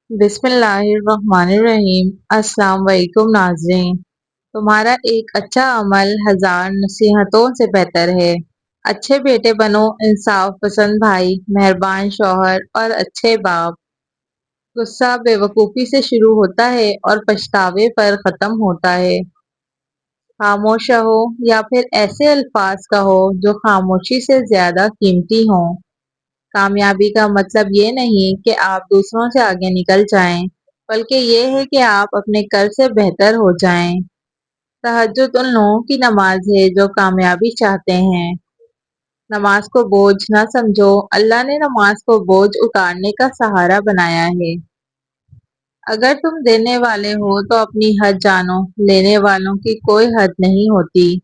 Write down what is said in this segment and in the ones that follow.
बिस्मिल्लाहिर्रहमानिर्रहीम। अस्सलाम वालेकुम नाज़रीन। तुम्हारा एक अच्छा अमल हजार नसीहतों से बेहतर है। अच्छे बेटे बनो, इंसाफ पसंद भाई, मेहरबान शौहर और अच्छे बाप। गुस्सा बेवकूफ़ी से शुरू होता है और पछतावे पर ख़त्म होता है। खामोश रहो या फिर ऐसे अल्फाज कहो जो खामोशी से ज़्यादा कीमती हों। कामयाबी का मतलब ये नहीं कि आप दूसरों से आगे निकल जाएं, बल्कि ये है कि आप अपने कल से बेहतर हो जाएं। तहज्जुद उन लोगों की नमाज है जो कामयाबी चाहते हैं। नमाज को बोझ न समझो, अल्लाह ने नमाज को बोझ उतारने का सहारा बनाया है। अगर तुम देने वाले हो तो अपनी हद जानो, लेने वालों की कोई हद नहीं होती।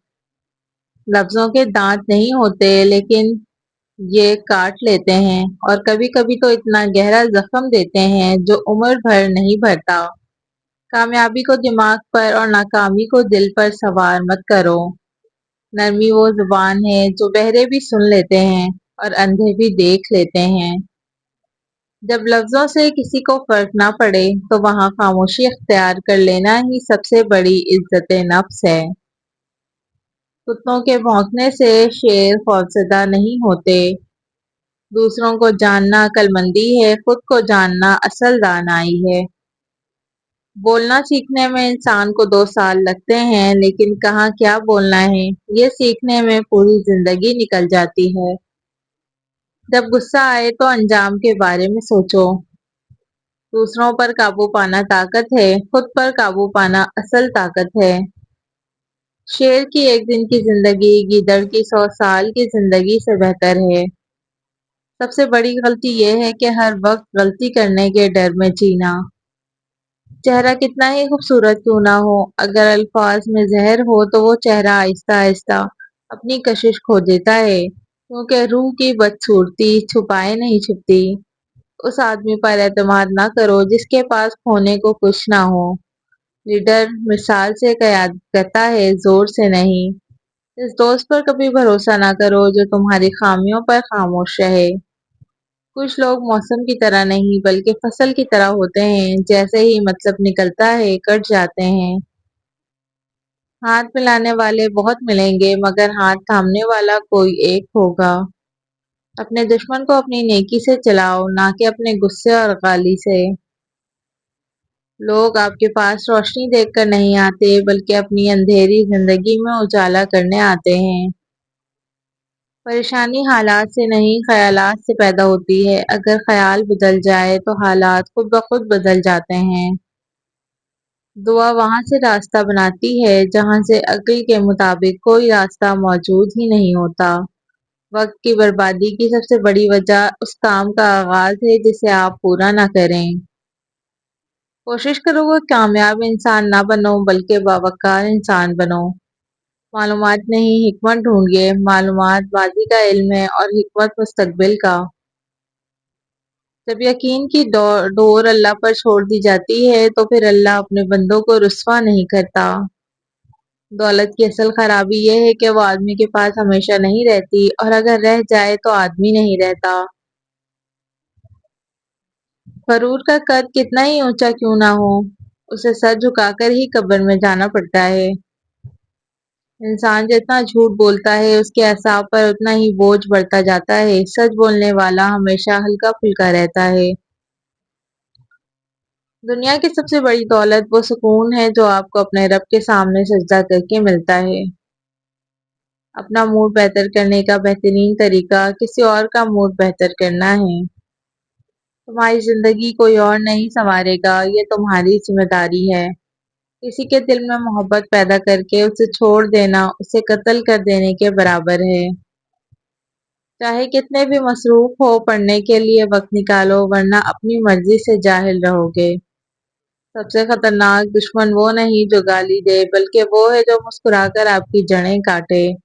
लफ्जों के दांत नहीं होते, लेकिन ये काट लेते हैं और कभी कभी तो इतना गहरा जख्म देते हैं जो उम्र भर नहीं भरता। कामयाबी को दिमाग पर और नाकामी को दिल पर सवार मत करो। नरमी वो जुबान है जो बहरे भी सुन लेते हैं और अंधे भी देख लेते हैं। जब लफ्जों से किसी को फर्क ना पड़े तो वहाँ खामोशी अख्तियार कर लेना ही सबसे बड़ी इज्जत नफ्स है। कुत्तों के भौंकने से शेर खौफजदा नहीं होते। दूसरों को जानना अक्लमंदी है, खुद को जानना असल दानाई है। बोलना सीखने में इंसान को 2 साल लगते हैं, लेकिन कहाँ क्या बोलना है ये सीखने में पूरी जिंदगी निकल जाती है। जब गुस्सा आए तो अंजाम के बारे में सोचो। दूसरों पर काबू पाना ताकत है, खुद पर काबू पाना असल ताकत है। शेर की एक दिन की जिंदगी गीदड़ की 100 साल की जिंदगी से बेहतर है। सबसे बड़ी गलती यह है कि हर वक्त गलती करने के डर में जीना। चेहरा कितना ही खूबसूरत क्यों ना हो, अगर अल्फाज में जहर हो तो वो चेहरा आहिस्ता आहिस्ता अपनी कशिश खो देता है, क्योंकि रूह की बदसूरती छुपाए नहीं छुपती। उस आदमी पर एतमाद ना करो जिसके पास खोने को कुछ ना हो। लीडर मिसाल से क़यादत करता है, जोर से नहीं। इस दोस्त पर कभी भरोसा ना करो जो तुम्हारी खामियों पर खामोश रहे। कुछ लोग मौसम की तरह नहीं बल्कि फसल की तरह होते हैं, जैसे ही मतलब निकलता है कट जाते हैं। हाथ मिलाने वाले बहुत मिलेंगे, मगर हाथ थामने वाला कोई एक होगा। अपने दुश्मन को अपनी नेकी से चलाओ, ना कि अपने गुस्से और गाली से। लोग आपके पास रोशनी देखकर नहीं आते, बल्कि अपनी अंधेरी जिंदगी में उजाला करने आते हैं। परेशानी हालात से नहीं, ख्यालात से पैदा होती है। अगर ख्याल बदल जाए तो हालात खुद ब खुद बदल जाते हैं। दुआ वहां से रास्ता बनाती है जहां से अक्ल के मुताबिक कोई रास्ता मौजूद ही नहीं होता। वक्त की बर्बादी की सबसे बड़ी वजह उस काम का आगाज है जिसे आप पूरा ना करें। कोशिश करो वो कामयाब इंसान ना बनो, बल्कि बावकार इंसान बनो। मालूमात नहीं, हिकमत ढूंढिए। मालूमात माजी का इल्म है और हिकमत मुस्तकबिल का। जब यकीन की डोर अल्लाह पर छोड़ दी जाती है तो फिर अल्लाह अपने बंदों को रुस्वा नहीं करता। दौलत की असल खराबी यह है कि वो आदमी के पास हमेशा नहीं रहती, और अगर रह जाए तो आदमी नहीं रहता। गरूर का कद कितना ही ऊंचा क्यों ना हो, उसे सर झुकाकर ही कब्र में जाना पड़ता है। इंसान जितना झूठ बोलता है उसके असाब पर उतना ही बोझ बढ़ता जाता है। सच बोलने वाला हमेशा हल्का फुल्का रहता है। दुनिया की सबसे बड़ी दौलत वो सुकून है जो आपको अपने रब के सामने सजदा करके मिलता है। अपना मूड बेहतर करने का बेहतरीन तरीका किसी और का मूड बेहतर करना है। तुम्हारी जिंदगी कोई और नहीं संवारेगा, ये तुम्हारी जिम्मेदारी है। किसी के दिल में मोहब्बत पैदा करके उसे छोड़ देना उसे कत्ल कर देने के बराबर है। चाहे कितने भी मसरूफ हो, पढ़ने के लिए वक्त निकालो, वरना अपनी मर्जी से जाहिल रहोगे। सबसे खतरनाक दुश्मन वो नहीं जो गाली दे, बल्कि वो है जो मुस्कुराकर आपकी जड़ें काटे।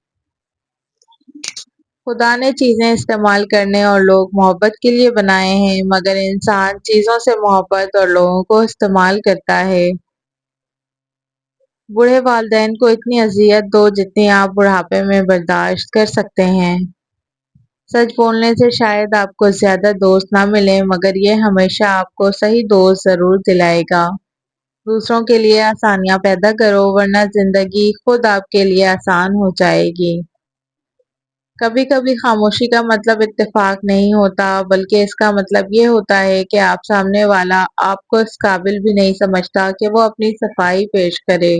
खुदा ने चीजें इस्तेमाल करने और लोग मोहब्बत के लिए बनाए हैं, मगर इंसान चीजों से मोहब्बत और लोगों को इस्तेमाल करता है। बूढ़े वालिदैन को इतनी अजियत दो जितनी आप बुढ़ापे में बर्दाश्त कर सकते हैं। सच बोलने से शायद आपको ज्यादा दोस्त ना मिले, मगर ये हमेशा आपको सही दोस्त जरूर दिलाएगा। दूसरों के लिए आसानियां पैदा करो, वरना जिंदगी खुद आपके लिए आसान हो जाएगी। कभी कभी खामोशी का मतलब इत्तेफाक नहीं होता, बल्कि इसका मतलब ये होता है कि आप सामने वाला आपको इस काबिल भी नहीं समझता कि वो अपनी सफाई पेश करे।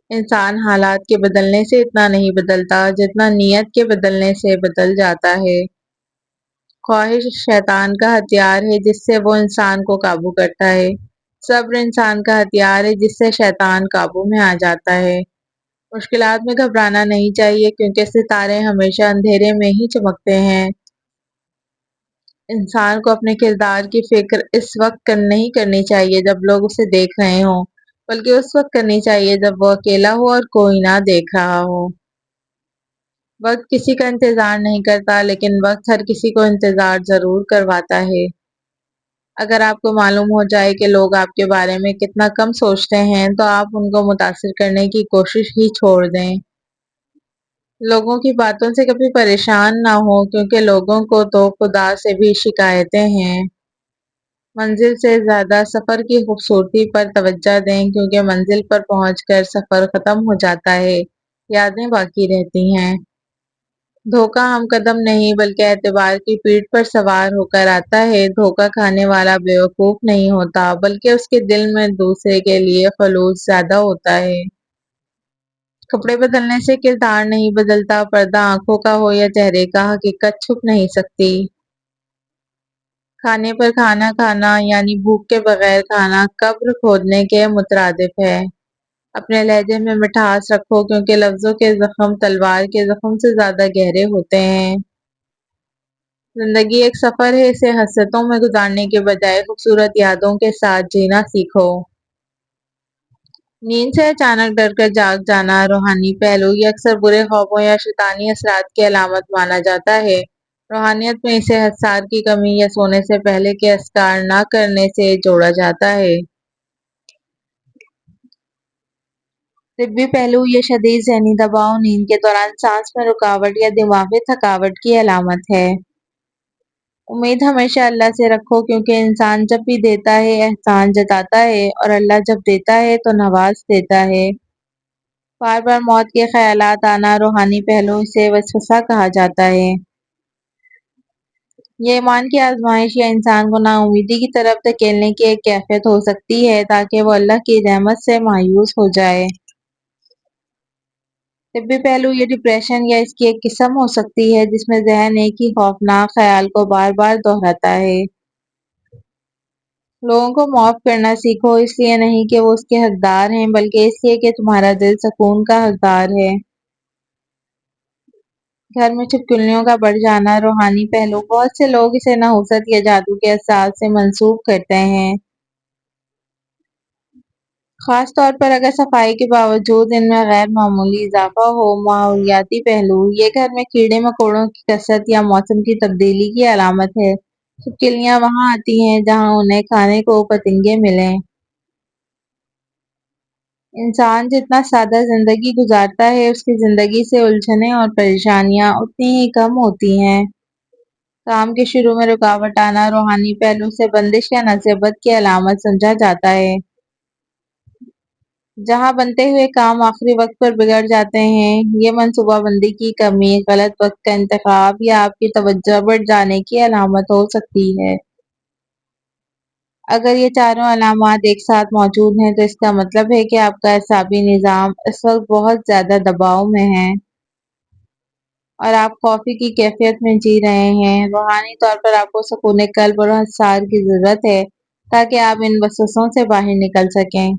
इंसान हालात के बदलने से इतना नहीं बदलता जितना नीयत के बदलने से बदल जाता है। ख्वाहिश शैतान का हथियार है जिससे वो इंसान को काबू करता है। सब्र इंसान का हथियार है जिससे शैतान काबू में आ जाता है। मुश्किलात में घबराना नहीं चाहिए, क्योंकि सितारे हमेशा अंधेरे में ही चमकते हैं। इंसान को अपने किरदार की फिक्र इस वक्त नहीं करनी चाहिए जब लोग उसे देख रहे हों, बल्कि उस वक्त करनी चाहिए जब वो अकेला हो और कोई ना देख रहा हो। वक्त किसी का इंतजार नहीं करता, लेकिन वक्त हर किसी को इंतजार जरूर करवाता है। अगर आपको मालूम हो जाए कि लोग आपके बारे में कितना कम सोचते हैं, तो आप उनको मुतासिर करने की कोशिश ही छोड़ दें। लोगों की बातों से कभी परेशान ना हो, क्योंकि लोगों को तो खुदा से भी शिकायतें हैं। मंजिल से ज्यादा सफर की खूबसूरती पर तवज्जो दें, क्योंकि मंजिल पर पहुंचकर सफर खत्म हो जाता है, यादें बाकी रहती हैं। धोखा हम कदम नहीं बल्कि एतबार की पीठ पर सवार होकर आता है। धोखा खाने वाला बेवकूफ नहीं होता, बल्कि उसके दिल में दूसरे के लिए खलूस ज्यादा होता है। कपड़े बदलने से किरदार नहीं बदलता। पर्दा आंखों का हो या चेहरे का, हकीकत छुप नहीं सकती। खाने पर खाना खाना यानी भूख के बगैर खाना कब्र खोदने के मुतरादिफ है। अपने लहजे में मिठास रखो, क्योंकि लफ्जों के जख्म तलवार के जख्म से ज्यादा गहरे होते हैं। जिंदगी एक सफर है, इसे हसरतों में गुजारने के बजाय खूबसूरत यादों के साथ जीना सीखो। नींद से अचानक डर कर जाग जाना रूहानी पहलू, ये अक्सर बुरे ख्वाबों या शैतानी असरात की अलामत माना जाता है। रूहानियत में इसे हसार की कमी या सोने से पहले के अस्कार ना करने से जोड़ा जाता है। तिब्बी पहलू, ये शदीद जहनी दबाव, नींद के दौरान सांस में रुकावट या दिमागी थकावट की अलामत है। उम्मीद हमेशा अल्लाह से रखो, क्योंकि इंसान जब भी देता है एहसान जताता है, और अल्लाह जब देता है तो नवाज देता है। बार बार मौत के ख्यालात आना रूहानी पहलू, इसे वसवसा कहा जाता है। ये ईमान की आजमाइश या इंसान को नाउमीदी की तरफ धकेलने की एक कैफियत हो सकती है, ताकि वो अल्लाह की रहमत से मायूस हो जाए। तिब्बी पहलू, ये डिप्रेशन या इसकी एक किस्म हो सकती है जिसमें जहन एक ही खौफनाक ख्याल को बार बार दोहराता है। लोगों को माफ करना सीखो, इसलिए नहीं कि वो उसके हकदार हैं, बल्कि इसलिए कि तुम्हारा दिल सुकून का हकदार है। घर में छिपकलियों का बढ़ जाना रूहानी पहलू, बहुत से लोग इसे नहुसत या जादू के एहसास से मंसूब करते हैं। खास तौर पर अगर सफाई के बावजूद इनमें गैर मामूली इजाफा हो। माहौलियाती पहलू, ये घर में कीड़े मकोड़ों की कसरत या मौसम की तब्दीली की अलामत है। छिपकलियां वहां आती हैं जहां उन्हें खाने को पतंगे मिलें। इंसान जितना सादा जिंदगी गुजारता है, उसकी जिंदगी से उलझनें और परेशानियां उतनी ही कम होती हैं। काम के शुरू में रुकावट आना रूहानी पहलू से बंदिश या नसीबत की अलामत समझा जाता है। जहां बनते हुए काम आखिरी वक्त पर बिगड़ जाते हैं, ये मंसूबाबंदी की कमी, गलत वक्त का इंतखाब या आपकी तवज्जो बढ़ जाने की अलामत हो सकती है। अगर ये चारों अलामात एक साथ मौजूद हैं, तो इसका मतलब है कि आपका एसाबी निज़ाम इस वक्त बहुत ज़्यादा दबाव में है, और आप कॉफ़ी की कैफियत में जी रहे हैं। रूहानी तौर पर आपको सुकून कल्ब और हसार की ज़रूरत है, ताकि आप इन वसवसों से बाहर निकल सकें।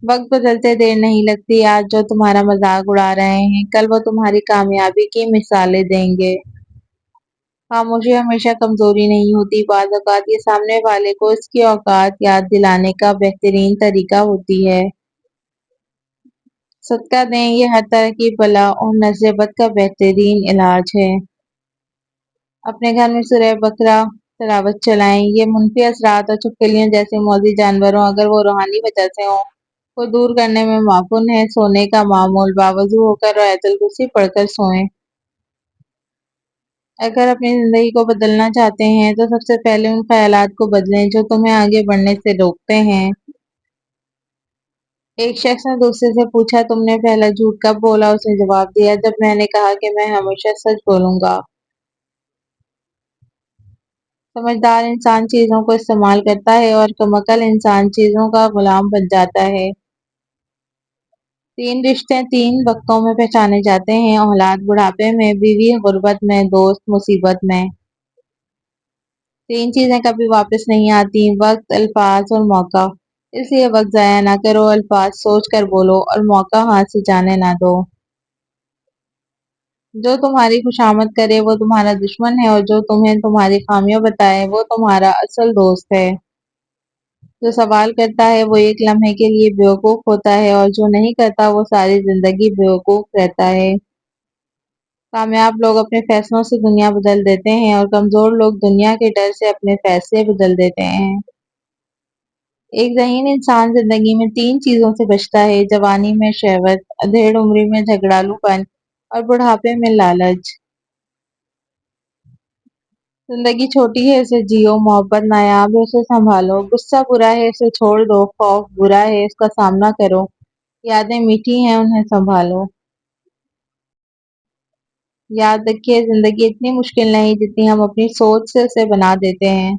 वक्त बदलते देर नहीं लगती। आज जो तुम्हारा मजाक उड़ा रहे हैं, कल वो तुम्हारी कामयाबी की मिसालें देंगे। खामोशी हमेशा कमजोरी नहीं होती, बाज़ औक़ात ये सामने वाले को इसकी औकात याद दिलाने का बेहतरीन तरीका होती है। सदका दें, ये हर तरह की बला और नज़र-ए-बद का बेहतरीन इलाज है। अपने घर में सूरह बकरा तिलावत चलाएं, ये मुनफी असरात और छिपकलियों जैसे मौजी जानवरों, अगर वो रूहानी वजह से हों, को दूर करने में मापून है। सोने का मामूल बावजू होकर आयतुल कुर्सी पढ़कर सोएं। اگر اپنی زندگی کو بدلنا چاہتے ہیں تو سب سے پہلے ان خیالات کو بدلیں جو تمہیں آگے بڑھنے سے روکتے ہیں۔ ایک شخص نے دوسرے سے پوچھا، تم نے پہلا جھوٹ کب بولا؟ اس نے جواب دیا، جب میں نے کہا کہ میں ہمیشہ سچ بولوں گا۔ سمجھدار انسان چیزوں کو استعمال کرتا ہے اور کم عقل انسان چیزوں کا غلام بن جاتا ہے۔ تین رشتے تین وقتوں میں پہچانے جاتے ہیں: اولاد بڑھاپے میں، بیوی غربت میں، دوست مصیبت میں۔ تین چیزیں کبھی واپس نہیں آتی: وقت، الفاظ اور موقع۔ اس لیے وقت ضائع نہ کرو، الفاظ سوچ کر بولو اور موقع ہاتھ سے جانے نہ دو۔ جو تمہاری خوشامد کرے وہ تمہارا دشمن ہے اور جو تمہیں تمہاری خامیاں بتائے وہ تمہارا اصل دوست ہے۔ جو سوال کرتا ہے وہ ایک لمحے کے لیے بیوقوف ہوتا ہے اور جو نہیں کرتا وہ ساری زندگی بیوقوف رہتا ہے۔ کامیاب لوگ اپنے فیصلوں سے دنیا بدل دیتے ہیں اور کمزور لوگ دنیا کے ڈر سے اپنے فیصلے بدل دیتے ہیں۔ ایک ذہین انسان زندگی میں تین چیزوں سے بچتا ہے: جوانی میں شہوت، ادھیڑ عمری میں جھگڑالو پن اور بڑھاپے میں لالچ۔ زندگی چھوٹی ہے، اسے جیو۔ محبت نایاب ہے، اسے سنبھالو۔ غصہ برا ہے، اسے چھوڑ دو۔ خوف برا ہے، اس کا سامنا کرو۔ یادیں میٹھی ہیں، انہیں سنبھالو۔ یاد رکھیے، زندگی اتنی مشکل نہیں جتنی ہم اپنی سوچ سے اسے بنا دیتے ہیں۔